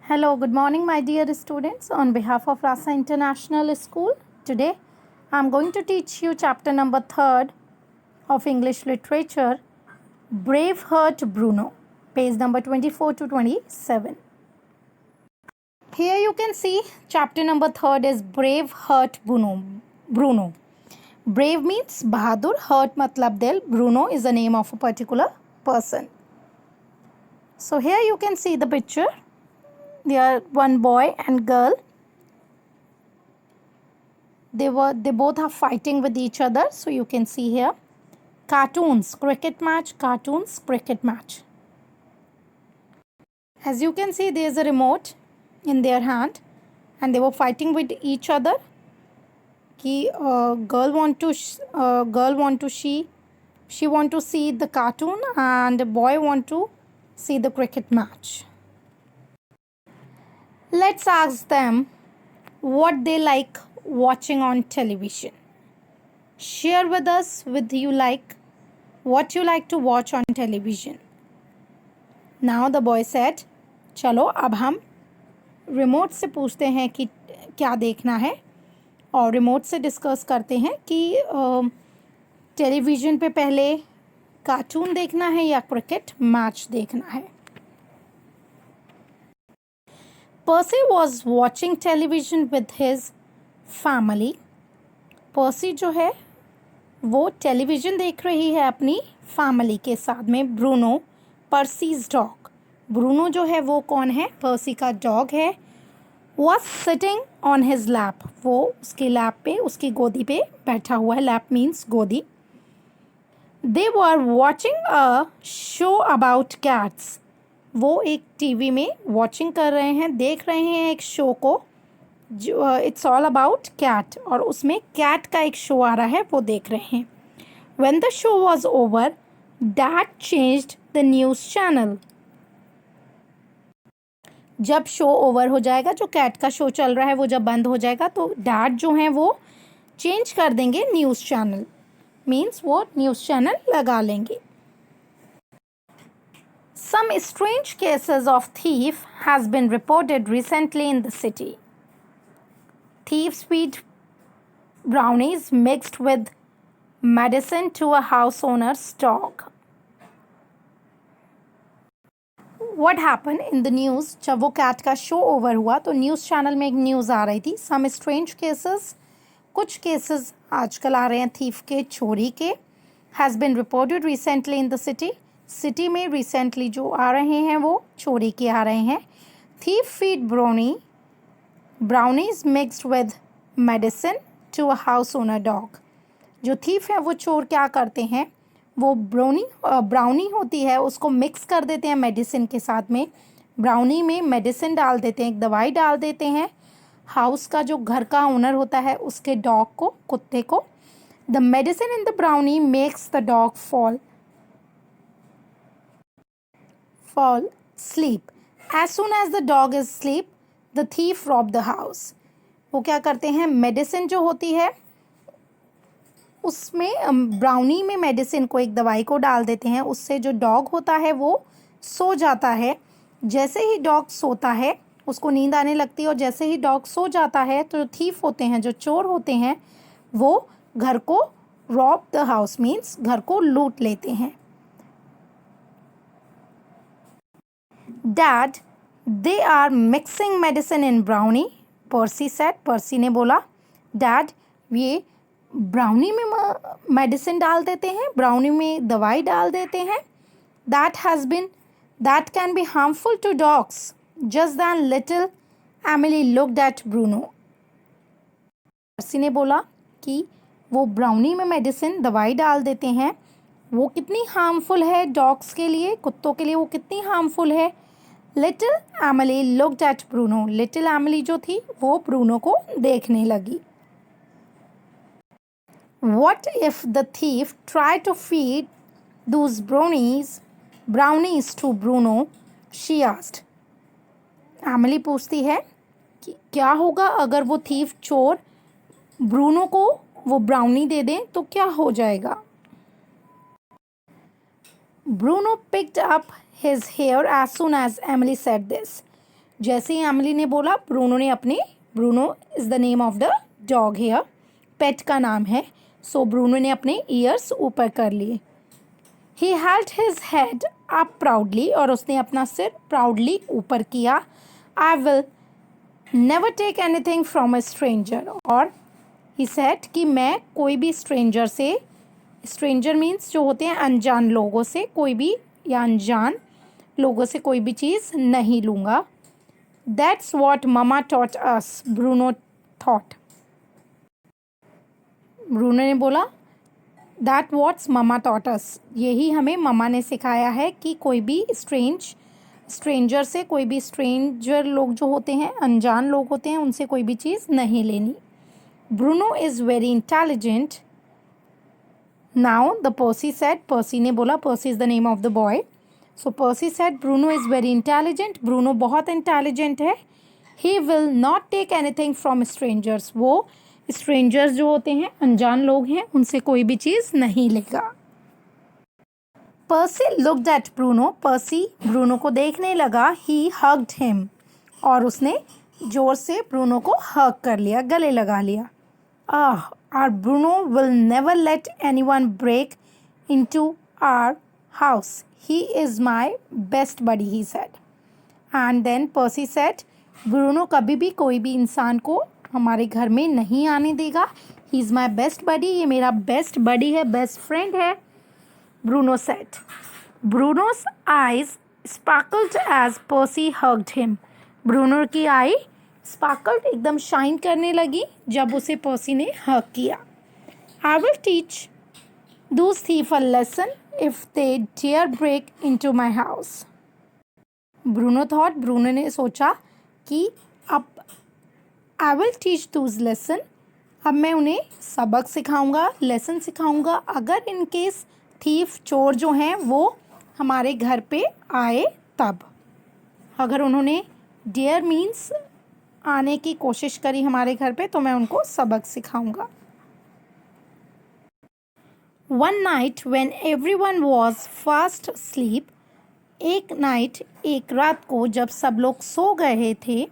Hello, good morning, my dear students. On behalf of Rasa International School, today I am going to teach you chapter number 3rd of English Literature, Braveheart Bruno, page number 24 to 27. Here you can see chapter number 3rd is Braveheart Bruno. Brave means Bahadur, heart matlab dil, Bruno is the name of a particular person. So here you can see the picture. There are one boy and girl. They both are fighting with each other. So you can see here cartoons, cricket match, cartoons, cricket match. As you can see, there is a remote in their hand and they were fighting with each other. She want to see the cartoon and the boy want to see the cricket match. Let's ask them what they like watching on television. Share with us what you like to watch on television. Now the boy said, चलो अब हम remote से पूछते हैं कि क्या देखना है और रिमोट से डिस्कस करते हैं कि टेलीविज़न पे पहले कार्टून देखना है या क्रिकेट मैच देखना है. Percy was watching television with his family. Percy जो है वो टेलीविज़न देख रही है अपनी फैमिली के साथ में. Bruno, Percy's dog. ब्रूनो जो है वो कौन है? पर्सी का डॉग है. Was sitting on his lap. वो उसके लैप पे, उसकी गोदी पे बैठा हुआ है. लैप मीन्स गोदी. They were watching a show about cats. वो एक टीवी में वॉचिंग कर रहे हैं, देख रहे हैं एक शो को जो इट्स ऑल अबाउट कैट और उसमें कैट का एक शो आ रहा है, वो देख रहे हैं. When the show was over dad changed the news channel. जब शो ओवर हो जाएगा, जो कैट का शो चल रहा है वो जब बंद हो जाएगा तो डैड जो हैं वो चेंज कर देंगे न्यूज़ चैनल. मीन्स वो न्यूज़ चैनल लगा लेंगे. Some strange cases of thief has been reported recently in the city. Thieves feed brownies mixed with medicine to a house owner's dog. What happened in the news? जब वो cat का show over हुआ तो news channel में एक news आ रही थी. Some strange cases, कुछ केसेस आजकल आ रहे हैं थीफ के, चोरी के. Has been reported recently in the city. City में रिसेंटली जो आ रहे हैं वो चोरी के आ रहे हैं. Thief feed brownies mixed with medicine to a house owner dog. जो थीफ है वो चोर क्या करते हैं, वो ब्राउनी होती है उसको मिक्स कर देते हैं मेडिसिन के साथ में. ब्राउनी में मेडिसिन डाल देते हैं, एक दवाई डाल देते हैं. हाउस का जो घर का ओनर होता है उसके डॉग को, कुत्ते को. The medicine in the brownie makes the dog fall sleep. As soon as the dog is asleep, the thief robbed the house. वो क्या करते हैं, मेडिसिन जो होती है उसमें ब्राउनी में मेडिसिन को, एक दवाई को डाल देते हैं. उससे जो डॉग होता है वो सो जाता है. जैसे ही डॉग सोता है उसको नींद आने लगती है और जैसे ही डॉग सो जाता है तो थीफ होते हैं, जो चोर होते हैं, वो घर को रॉब द हाउस मीन्स घर को लूट लेते हैं. Dad, they are mixing medicine in brownie, Percy said. पर्सी ने बोला, डैड ये ब्राउनी में मेडिसिन डाल देते हैं, ब्राउनी में दवाई डाल देते हैं. That can be harmful to dogs. Just then little Emily looked at Bruno. पर्सी ने बोला कि वो ब्राउनी में मेडिसिन, दवाई डाल देते हैं, वो कितनी हार्मफुल है डॉग्स के लिए, कुत्तों के लिए वो कितनी हार्मफुल है. Little Emily looked at Bruno. Little Emily जो थी वो ब्रूनो को देखने लगी. What if the thief tried to feed those brownies to Bruno? She asked. Emily पूछती है कि क्या होगा अगर वो थीफ चोर ब्रूनो को वो ब्राउनी दे दें तो क्या हो जाएगा. Bruno picked up his hair as soon as Emily said this. जैसे ही एमिली ने बोला, ब्रूनो ने अपने, Bruno is the name of the dog here, pet का नाम है, सो ब्रूनो ने अपने ईयर्स ऊपर कर लिए। He held his head up proudly, और उसने अपना सिर प्राउडली ऊपर किया। I will never take anything from a stranger, और ही सेड कि मैं कोई भी स्ट्रेंजर से, स्ट्रेंजर मीन्स जो होते हैं अनजान लोगों से, कोई भी या अनजान लोगों से कोई भी चीज़ नहीं लूँगा। That's what mama taught us, Bruno thought, Bruno ने बोला that what's mama taught us, यही हमें ममा ने सिखाया है कि कोई भी स्ट्रेंजर से, कोई भी स्ट्रेंजर लोग जो होते हैं, अनजान लोग होते हैं, उनसे कोई भी चीज़ नहीं लेनी। Bruno is very intelligent now, the Percy said, Percy ने बोला, Percy is the name of the boy, so Percy said Bruno is very intelligent, Bruno बहुत इंटेलिजेंट है। He will not take anything from strangers, वो strangers जो होते हैं, अनजान लोग हैं, उनसे कोई भी चीज़ नहीं लेगा। Percy looked at Bruno, Percy Bruno को देखने लगा। ही हग्ड हिम, और उसने जोर से ब्रूनो को हग कर लिया, गले लगा लिया। Our Bruno will never let anyone break into our house, he is my best buddy, he said. And then Percy said, Bruno कभी भी कोई भी इंसान को हमारे घर में नहीं आने देगा। He is my best buddy, ये मेरा बेस्ट बडी है, बेस्ट फ्रेंड है, Bruno said. Bruno's eyes sparkled as Percy hugged him, Bruno की आई स्पार्कल्ड, एकदम शाइन करने लगी जब उसे पर्सी ने हग किया। I will teach those thief a lesson if they dare break into my house, Bruno thought, Bruno ने सोचा कि अब I will teach those lesson, अब मैं उन्हें सबक सिखाऊंगा, लेसन सिखाऊंगा, अगर इन केस थीफ, चोर जो हैं वो हमारे घर पे आए तब, अगर उन्होंने डेयर मीन्स आने की कोशिश करी हमारे घर पे, तो मैं उनको सबक सिखाऊंगा। One night when everyone was fast sleep, एक नाइट, एक रात को जब सब लोग सो गए थे,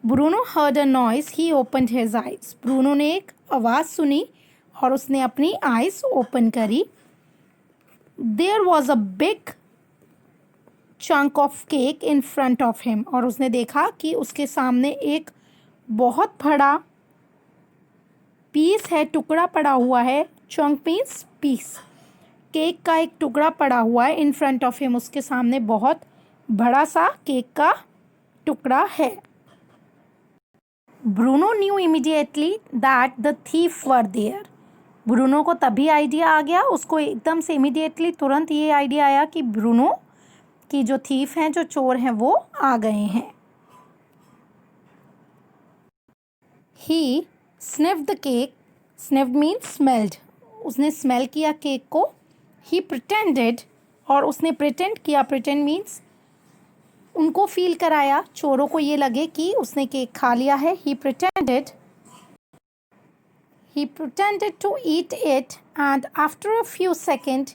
Bruno heard a noise, he opened his eyes, Bruno ने एक आवाज़ सुनी और उसने अपनी आइज़ ओपन करी। There was a big chunk of cake in front of him, और उसने देखा कि उसके सामने एक बहुत बड़ा पीस है, टुकड़ा पड़ा हुआ है, चंक मीन्स पीस, केक का एक टुकड़ा पड़ा हुआ है, इन फ्रंट ऑफ हिम, उसके सामने बहुत बड़ा सा केक का टुकड़ा है। Bruno knew immediately that the thief were there, Bruno को तभी आइडिया आ गया, उसको एकदम से इमीडिएटली तुरंत ये आइडिया आया कि ब्रूनो की जो थीफ हैं, जो चोर हैं, वो आ गए हैं। ही sniffed the cake, sniffed means smelled, उसने स्मेल किया केक को। ही प्रिटेंडेड, और उसने प्रिटेंड किया, प्रिटेंड मीन्स उनको फील कराया, चोरों को ये लगे कि उसने केक खा लिया है। ही pretended to eat it, and after a few seconds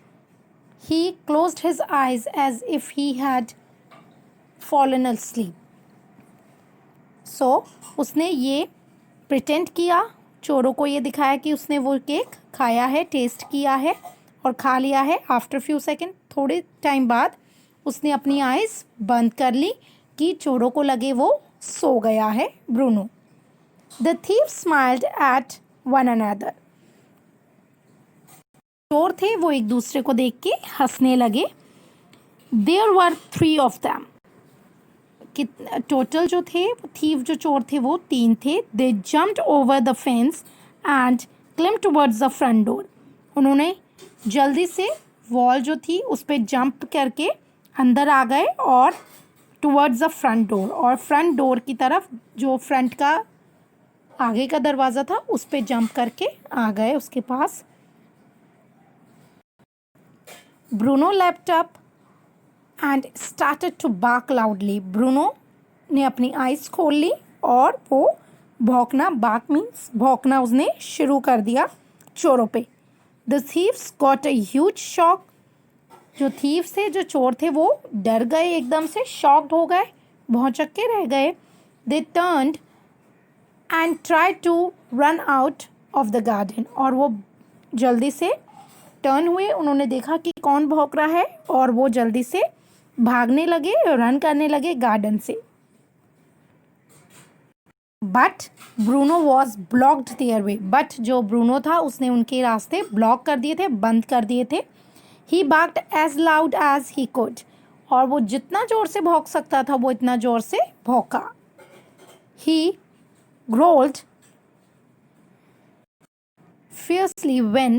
he closed his eyes as if he had fallen asleep. So उसने ये pretend किया, चोरों को ये दिखाया कि उसने वो केक खाया है, टेस्ट किया है और खा लिया है। आफ्टर फ्यू सेकेंड, थोड़े टाइम बाद उसने अपनी आइज़ बंद कर ली कि चोरों को लगे वो सो गया है Bruno. The thief smiled at one another, चोर थे वो एक दूसरे को देख के हंसने लगे। There were 3 of them, total जो थे थीव, जो चोर थे वो 3 थे। They jumped over the fence and climb towards the front door, उन्होंने जल्दी से वॉल जो थी उस पर जंप करके अंदर आ गए और टुवर्ड्स द फ्रंट डोर, और फ्रंट डोर की तरफ, जो फ्रंट का आगे का दरवाज़ा था, उस पर जंप करके आ गए उसके पास। Bruno leapt up and started to bark loudly, Bruno ने अपनी आइज़ खोल ली और वो भौंकना, bark मीन्स भौंकना, उसने शुरू कर दिया चोरों पे। The thieves got a huge shock, जो थीव्स थे, जो चोर थे, वो डर गए, एकदम से शॉक्ड हो गए। भौचक्के रह गए. They turned and tried to run out of the garden. और वो जल्दी से टर्न हुए, उन्होंने देखा कि कौन भौंक रहा है और वो जल्दी से भागने लगे, रन करने लगे गार्डन से. But Bruno was blocked their way. But जो ब्रूनो था उसने उनके रास्ते ब्लॉक कर दिए थे, बंद कर दिए थे. He barked as loud as he could. और वो जितना ज़ोर से भौंक सकता था वो इतना ज़ोर से भौंका. ही growled fiercely when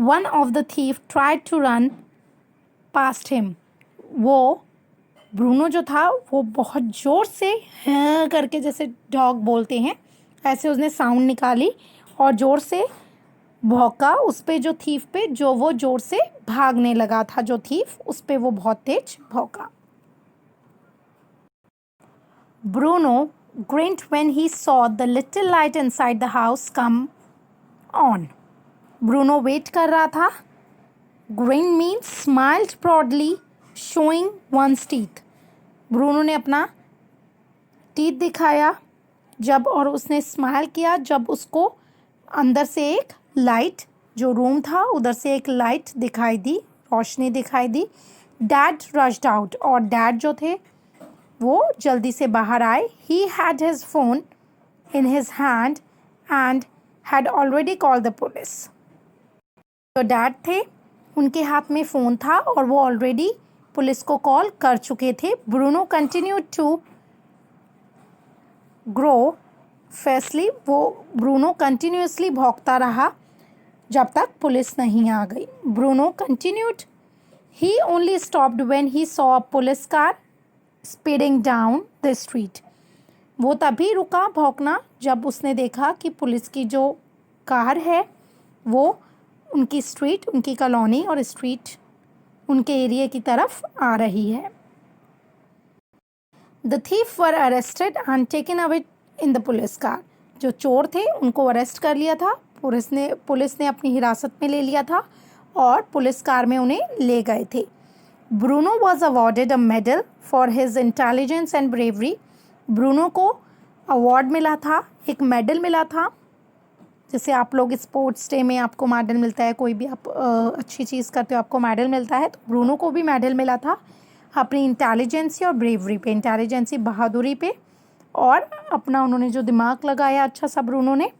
one of the thief tried to run past him. वो ब्रूनो जो था वो बहुत ज़ोर से हाँ करके, जैसे डॉग बोलते हैं ऐसे उसने साउंड निकाली और ज़ोर से भौंका उस पे, जो थीफ पे, जो वो ज़ोर से भागने लगा था. जो थीफ उस पे वो बहुत तेज भौंका. Bruno grinned when he saw the little light inside the house come on. Bruno wait कर रहा था. Grin means smiled proudly, showing one's teeth. Bruno ने अपना टीथ दिखाया जब, और उसने स्माइल किया जब उसको अंदर से एक लाइट, जो रूम था उधर से एक लाइट दिखाई दी, रोशनी दिखाई दी. Dad rushed out. और डैड जो थे वो जल्दी से बाहर आए. He had his phone in his hand and had already called the police. जो डैड थे उनके हाथ में फ़ोन था और वो ऑलरेडी पुलिस को कॉल कर चुके थे. Bruno continued to growl fiercely. वो ब्रूनो कंटिन्यूसली भौंकता रहा जब तक पुलिस नहीं आ गई. Bruno continued. He only stopped when he saw a police car speeding down the street. वो तभी रुका भौंकना जब उसने देखा कि पुलिस की जो कार है वो उनकी स्ट्रीट, उनकी कॉलोनी और स्ट्रीट, उनके एरिया की तरफ आ रही है. The thief were arrested and taken away in the police car. जो चोर थे उनको अरेस्ट कर लिया था, पुलिस ने अपनी हिरासत में ले लिया था और पुलिस कार में उन्हें ले गए थे. Bruno was awarded a medal for his intelligence and bravery. Bruno को अवार्ड मिला था, एक मेडल मिला था. जैसे आप लोग स्पोर्ट्स डे में आपको मेडल मिलता है, कोई भी आप अच्छी चीज़ करते हो आपको मेडल मिलता है, तो ब्रूनो को भी मेडल मिला था अपनी इंटेलिजेंसी और ब्रेवरी पे. इंटेलिजेंसी बहादुरी पे, और अपना उन्होंने जो दिमाग लगाया अच्छा सा ब्रूनो ने,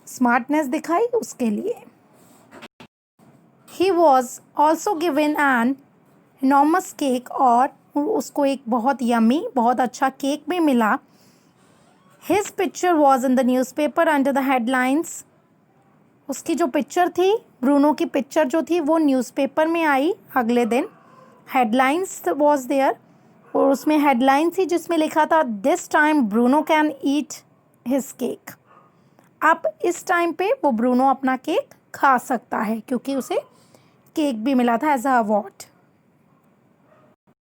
स्मार्टनेस दिखाई, उसके लिए. He was also given an enormous cake. और उसको एक बहुत यमी, बहुत अच्छा केक भी मिला. His picture was in the news paper under the headlines. उसकी जो पिक्चर थी, ब्रूनो की पिक्चर जो थी वो न्यूज़पेपर में आई अगले दिन. हेडलाइंस वॉज देयर, और उसमें हेडलाइन थी जिसमें लिखा था this time Bruno can eat his cake. अब इस टाइम पे वो ब्रूनो अपना केक खा सकता है क्योंकि उसे केक भी मिला था as a award.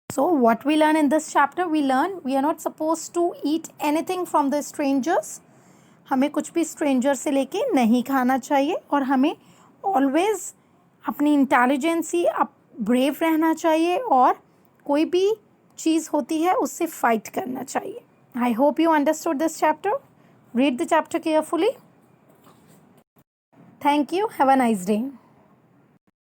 So what we learn in this chapter? We learn we are not supposed to eat anything from the strangers. हमें कुछ भी स्ट्रेंजर से लेके नहीं खाना चाहिए, और हमें ऑलवेज अपनी इंटेलिजेंसी, अब ब्रेव रहना चाहिए, और कोई भी चीज़ होती है उससे फाइट करना चाहिए. I hope you understood this chapter. Read the chapter carefully. Thank you. Have a nice day.